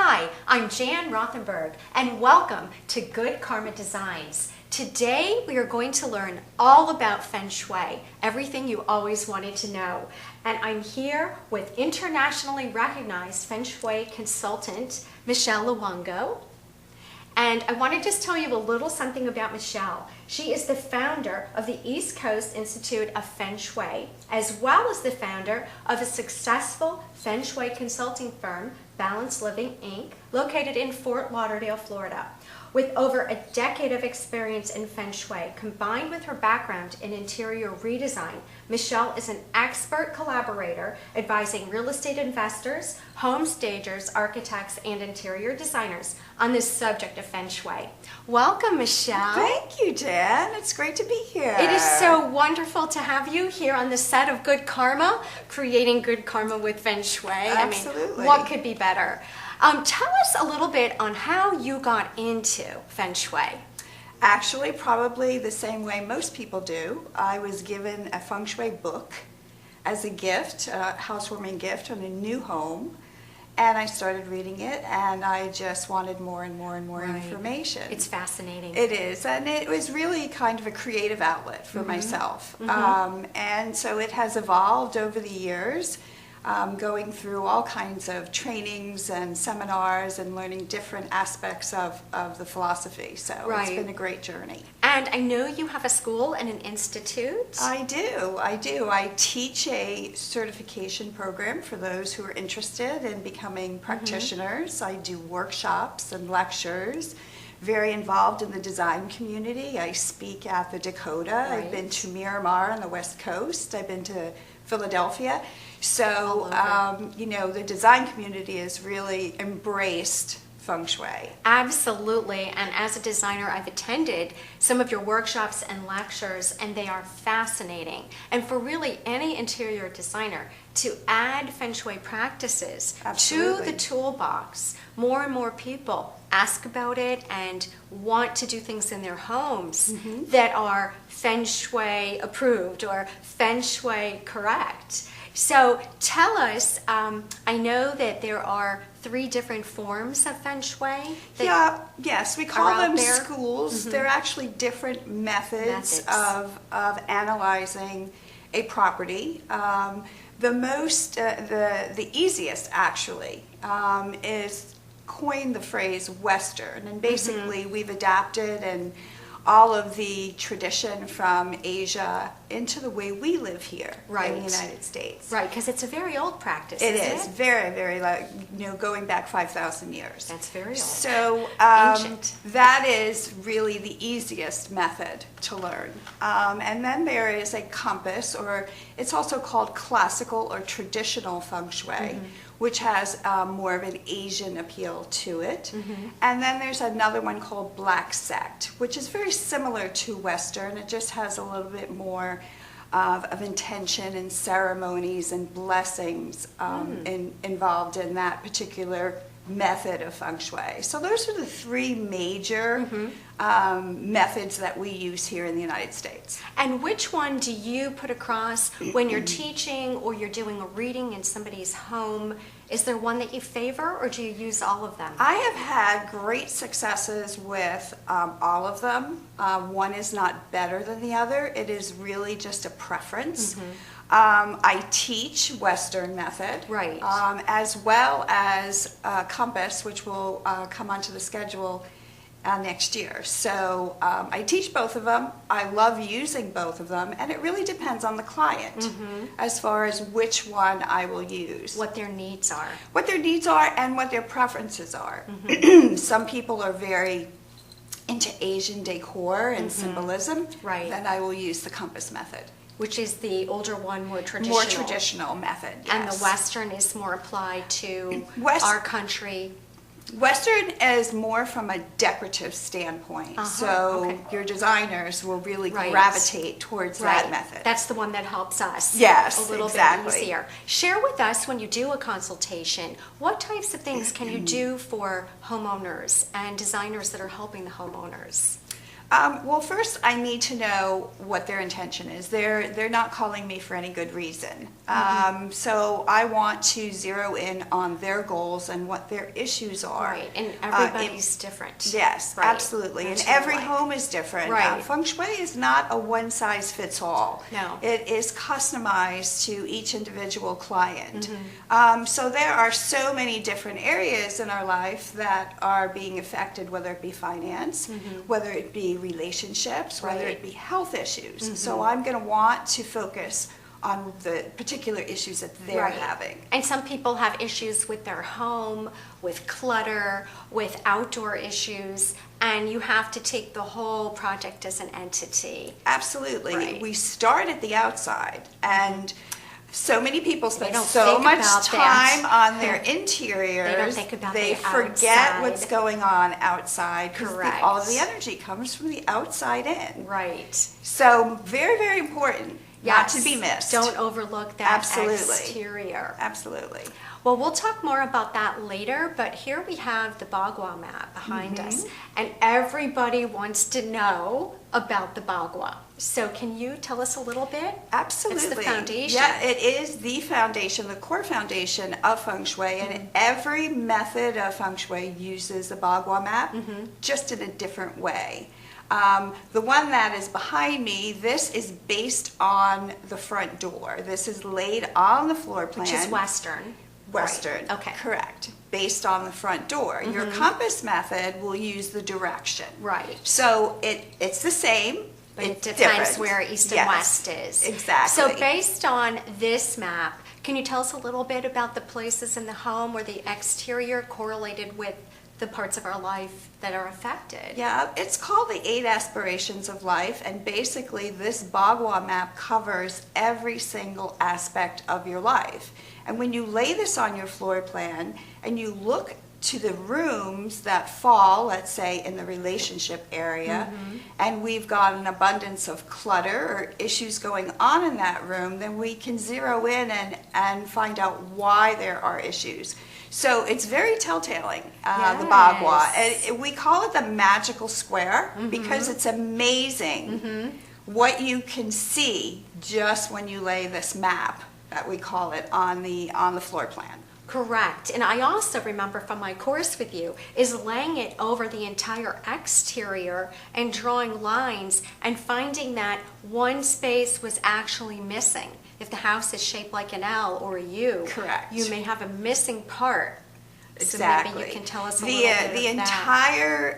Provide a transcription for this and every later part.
Hi, I'm Jan Rothenberg, and welcome to Good Karma Designs. Today we are going to learn all about Feng Shui, everything you always wanted to know. And I'm here with internationally recognized Feng Shui consultant, Michelle Luongo. And I want to just tell you a little something about Michelle. She is the founder of the East Coast Institute of Feng Shui, as well as the founder of a successful Feng Shui consulting firm, Balanced Living, Inc., located in Fort Lauderdale, Florida. With over a decade of experience in Feng Shui, combined with her background in interior redesign, Michelle is an expert collaborator advising real estate investors, home stagers, architects, and interior designers on this subject of Feng Shui. Welcome, Michelle. Thank you, Jan. It's great to be here. It is so wonderful to have you here on the set of Good Karma, creating good karma with Feng Shui. Absolutely. I mean, what could be better? Tell us a little bit on how you got into Feng Shui. Actually, probably the same way most people do. I was given a Feng Shui book as a gift, a housewarming gift on a new home, and I started reading it, and I just wanted more and more and more information. It's fascinating. It is, and it was really kind of a creative outlet for myself. And so it has evolved over the years. Going through all kinds of trainings and seminars and learning different aspects of the philosophy. So it's been a great journey. And I know you have a school and an institute. I do. I teach a certification program for those who are interested in becoming practitioners. I do workshops and lectures. Very involved in the design community. I speak at the Dakota. I've been to Miramar on the West Coast. I've been to Philadelphia. So, you know, the design community has really embraced Feng Shui. Absolutely. And as a designer, I've attended some of your workshops and lectures, and they are fascinating. And for really any interior designer to add Feng Shui practices to the toolbox, more and more people ask about it and want to do things in their homes that are Feng Shui approved or Feng Shui correct. So tell us, I know that there are 3 different forms of Feng Shui. Yes, we call them there. schools. They're actually different methods of analyzing a property. The easiest actually is coined the phrase Western, and basically we've adapted and all of the tradition from Asia into the way we live here in the United States. Right, because it's a very old practice, It isn't is it? very, very, going back 5,000 years. That's very old. So Ancient. that is really the easiest method to learn. And then there is a compass, or it's also called classical or traditional Feng Shui, which has more of an Asian appeal to it. And then there's another one called Black Sect, which is very similar to Western. It just has a little bit more of intention and ceremonies and blessings involved in that particular method of Feng Shui. So those are the 3 major methods that we use here in the United States. And which one do you put across when you're teaching or you're doing a reading in somebody's home? Is there one that you favor, or do you use all of them? I have had great successes with all of them. One is not better than the other. It is really just a preference. I teach Western method, as well as Compass, which will come onto the schedule next year. So I teach both of them. I love using both of them, and it really depends on the client as far as which one I will use. What their needs are. What their needs are and what their preferences are. Some people are very into Asian decor and symbolism. Then I will use the Compass method. Which is the older one, more traditional. More traditional method, yes. And the Western is more applied to our country. Western is more from a decorative standpoint, your designers will really gravitate towards that method. That's the one that helps us a little bit easier. Share with us, when you do a consultation, what types of things can you do for homeowners and designers that are helping the homeowners? Well, first I need to know what their intention is. They're not calling me for any good reason. So I want to zero in on their goals and what their issues are. Right, and everybody's different. Yes, Right. absolutely. And Absolutely. every home is different. Right. Feng Shui is not a one-size-fits-all. No. It is customized to each individual client. Mm-hmm. So there are so many different areas in our life that are being affected, whether it be finance, whether it be relationships, whether Right. it be health issues. So I'm going to want to focus on the particular issues that they're Right. having. And some people have issues with their home, with clutter, with outdoor issues, and you have to take the whole project as an entity. Absolutely. Right. We start at the outside, and so many people spend don't so think much about time that. on their interiors. They don't think about they the forget outside. what's going on outside because Correct. all of the energy comes from the outside in. Right. So very, very important. Not to be missed. Don't overlook that Absolutely. exterior. Absolutely. Well, we'll talk more about that later, but here we have the Bagua map behind us, and everybody wants to know about the Bagua. So can you tell us a little bit? Absolutely. It's the foundation. Yeah, it is the foundation, the core foundation of Feng Shui, and every method of Feng Shui uses the Bagua map, just in a different way. The one that is behind me, this is based on the front door. This is laid on the floor plan. Which is Western. Western. Right. Okay. Correct. Based on the front door. Your compass method will use the direction. Right. So it's the same. But it's it depends different. where east and Yes, west is. Exactly. So based on this map, can you tell us a little bit about the places in the home where the exterior correlated with the parts of our life that are affected? Yeah, it's called the 8 Aspirations of Life, and basically this Bagua map covers every single aspect of your life. And when you lay this on your floor plan and you look to the rooms that fall, let's say in the relationship area, and we've got an abundance of clutter or issues going on in that room, then we can zero in and find out why there are issues. So it's very telltaling, the Bagua. And we call it the magical square because it's amazing what you can see just when you lay this map, that we call it, on the floor plan. Correct. And I also remember from my course with you is laying it over the entire exterior and drawing lines and finding that one space was actually missing. If the house is shaped like an L or a U, Correct. you may have a missing part. Exactly. So maybe you can tell us a little bit The of that.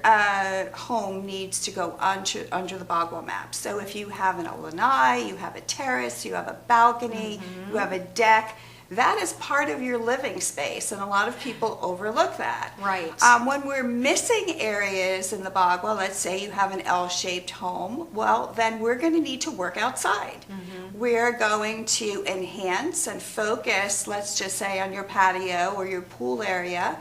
entire home needs to go under the Bagua map. So if you have an lanai, you have a terrace, you have a balcony, you have a deck, that is part of your living space, and a lot of people overlook that. Right. When we're missing areas in the Bagua, let's say you have an L-shaped home, well, then we're going to need to work outside. We're going to enhance and focus, let's just say on your patio or your pool area,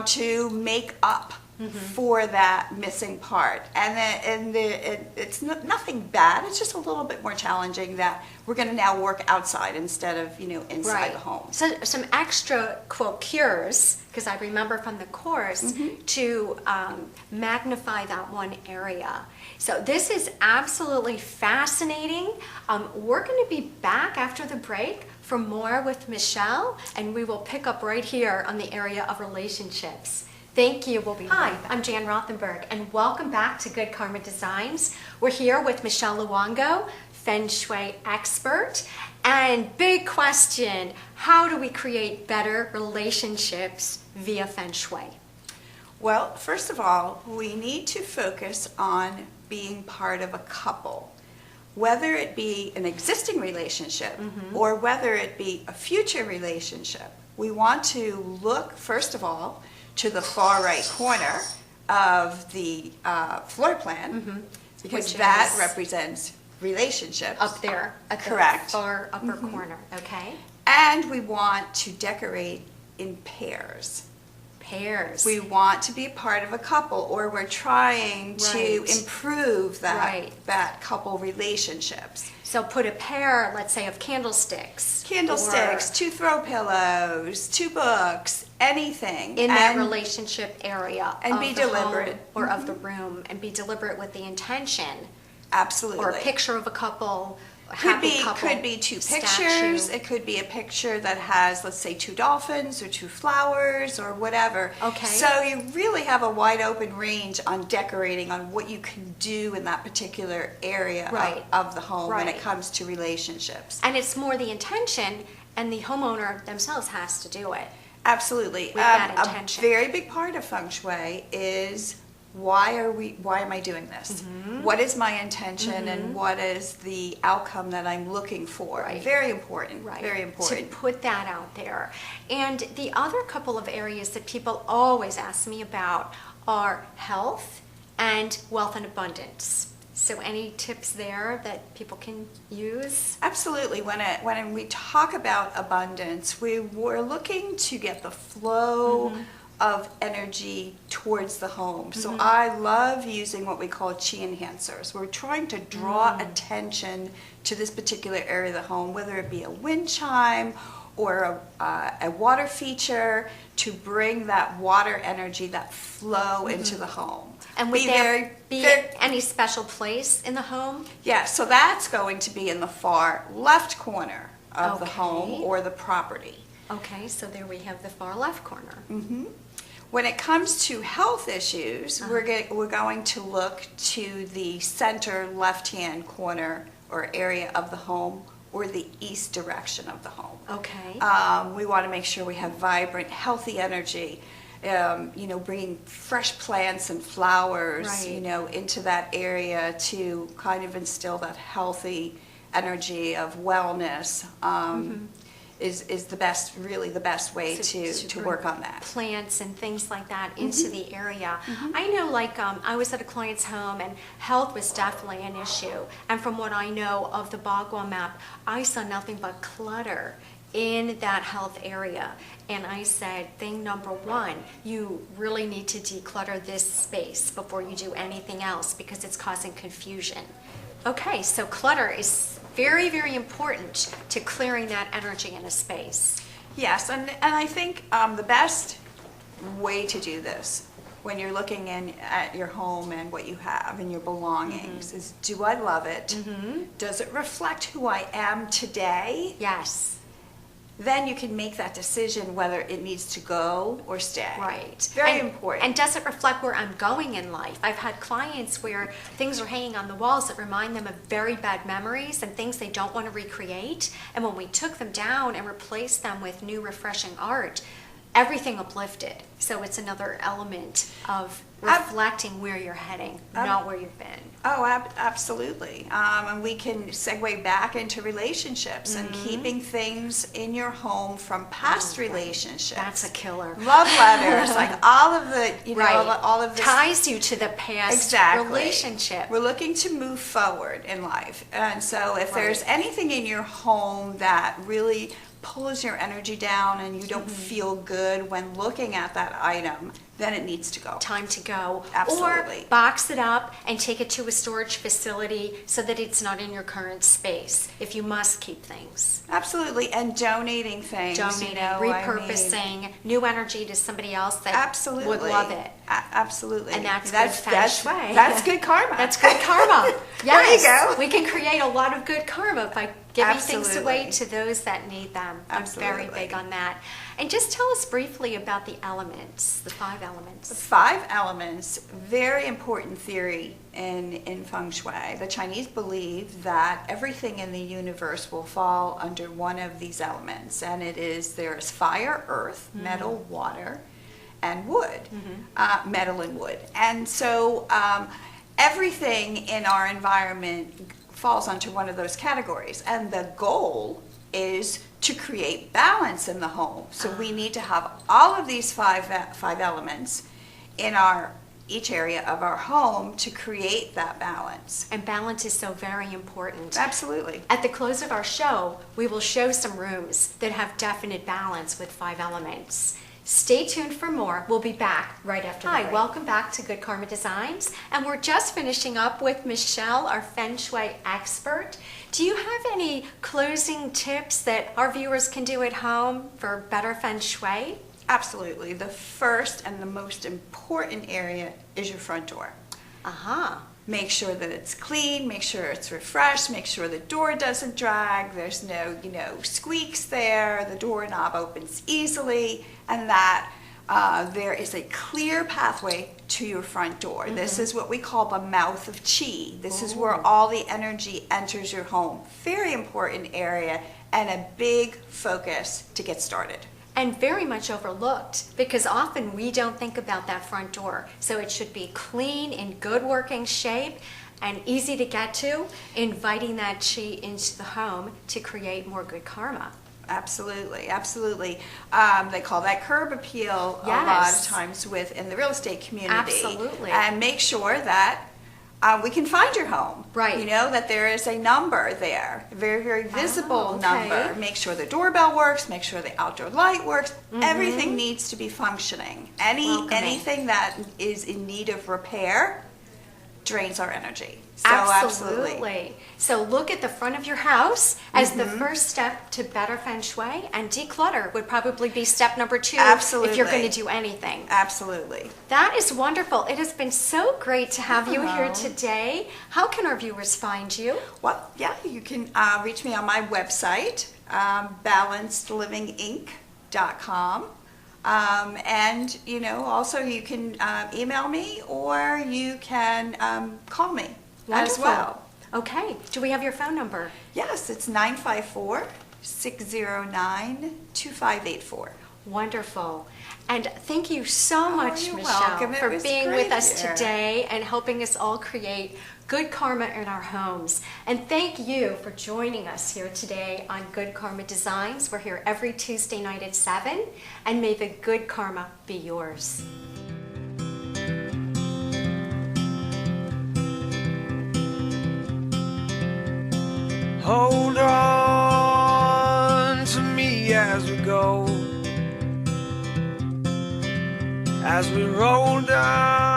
to make up for that missing part. It's nothing bad, it's just a little bit more challenging that we're going to now work outside instead of, inside the home. So some extra, quote, cures, because I remember from the course, to magnify that one area. So this is absolutely fascinating. We're going to be back after the break for more with Michelle, and we will pick up right here on the area of relationships. Thank you. We'll be Hi, I'm Jan Rothenberg, and welcome back to Good Karma Designs. We're here with Michelle Luongo, Feng Shui expert. And big question, how do we create better relationships via Feng Shui? Well, first of all, we need to focus on being part of a couple. Whether it be an existing relationship or whether it be a future relationship, we want to look, first of all, to the far right corner of the floor plan, because Which that is represents relationships. Up there at the Correct. far upper corner, okay? And we want to decorate in pairs. Pairs. We want to be part of a couple, or we're trying to Right. improve that Right. that couple relationships. So put a pair, let's say, of candlesticks. Candlesticks, or 2 throw pillows, 2 books, anything. in that And- relationship area. and of be the home deliberate. or of the room, and be deliberate with the intention. Absolutely. Or a picture of a couple, a Could happy be, couple. could be 2 statue. pictures. It could be a picture that has, let's say, 2 dolphins or 2 flowers or whatever. Okay. So you really have a wide open range on decorating, on what you can do in that particular area Right. of the home when it Right. comes to relationships. And it's more the intention, and the homeowner themselves has to do it. Absolutely. With that A intention. very big part of Feng Shui is why am I doing this? Mm-hmm. What is my intention and what is the outcome that I'm looking for? Right. Very important. Right. Very important. To put that out there. And the other couple of areas that people always ask me about are health and wealth and abundance. So any tips there that people can use? Absolutely. When we talk about abundance, we're looking to get the flow of energy towards the home. So I love using what we call chi enhancers. We're trying to draw attention to this particular area of the home, whether it be a wind chime or a water feature, to bring that water energy, that flow into the home. And would Be there very- be very- any special place in the home? Yeah, so that's going to be in the far left corner of the Okay. home or the property. Okay, so there we have the far left corner. When it comes to health issues, we're going to look to the center left-hand corner or area of the home, or the east direction of the home. Okay. We want to make sure we have vibrant, healthy energy. Bringing fresh plants and flowers, Right. into that area to kind of instill that healthy energy of wellness. Is the best, really the best way to bring work on that. plants and things like that into the area. I know, like, I was at a client's home, and health was definitely an issue. And from what I know of the Bagua map, I saw nothing but clutter in that health area. And I said, thing number one, you really need to declutter this space before you do anything else, because it's causing confusion. Okay, so clutter is very, very important to clearing that energy in a space. Yes, and I think the best way to do this when you're looking at your home and what you have and your belongings is, do I love it? Does it reflect who I am today? Yes. Then you can make that decision whether it needs to go or stay. Right. Very And- important. And does it reflect where I'm going in life? I've had clients where things are hanging on the walls that remind them of very bad memories and things they don't want to recreate. And when we took them down and replaced them with new, refreshing art, everything uplifted. So it's another element of reflecting where you're heading, not where you've been. Oh, absolutely. And we can segue back into relationships and keeping things in your home from past relationships. That's a killer. Love letters, like all of the, Right. all of this. Ties you to the past Exactly. relationship. We're looking to move forward in life. And so if there's Right. anything in your home that really pulls your energy down and you don't feel good when looking at that item, then it needs to go. Time to go. Absolutely. Or box it up and take it to a storage facility so that it's not in your current space, if you must keep things. Absolutely. And donating things. Donating, I mean, repurposing, new energy to somebody else that absolutely. would love it. Absolutely. And that's good feng shui. That's good karma. That's good karma. There you Yes, go. we can create a lot of good karma by giving things away Absolutely. to those that need them. I'm very Absolutely. big on that. And just tell us briefly about the elements, the 5 elements. 5 elements, very important theory in Feng Shui. The Chinese believe that everything in the universe will fall under one of these elements, and there's fire, earth, metal, water, and wood, metal and wood. And so everything in our environment falls onto one of those categories, and the goal is to create balance in the home. So we need to have all of these five elements in each area of our home to create that balance. And balance is so very important. Absolutely. At the close of our show, we will show some rooms that have definite balance with 5 elements. Stay tuned for more. We'll be back right after the break. Hi, welcome back to Good Karma Designs. And we're just finishing up with Michelle, our Feng Shui expert. Do you have any closing tips that our viewers can do at home for better Feng Shui? Absolutely. The first and the most important area is your front door. Make sure that it's clean, make sure it's refreshed, make sure the door doesn't drag, there's no, squeaks there, the doorknob opens easily, and that there is a clear pathway to your front door. This is what we call the mouth of chi. This is where all the energy enters your home. Very important area and a big focus to get started. And very much overlooked, because often we don't think about that front door. So it should be clean, in good working shape, and easy to get to, inviting that chi into the home to create more good karma. Absolutely, absolutely. They call that curb appeal a lot of times in the real estate community. Absolutely. And make sure that we can find your home. Right. That there is a number there, a very, very visible number. Make sure the doorbell works, make sure the outdoor light works. Everything needs to be functioning. Anything that is in need of repair drains our energy. So absolutely. So look at the front of your house as the first step to better Feng Shui, and declutter would probably be step number 2 if you're going to do anything. Absolutely. That is wonderful. It has been so great to have you here today. How can our viewers find you? Well, yeah, you can reach me on my website, balancedlivinginc.com. And also you can email me, or you can call me as well. Okay. Do we have your phone number? Yes, it's 954-609-2584. Wonderful. And thank you so much, Michelle, for being with us today and helping us all create good karma in our homes. And thank you for joining us here today on Good Karma Designs. We're here every Tuesday night at 7, and may the good karma be yours. Hold on to me as we go, as we roll down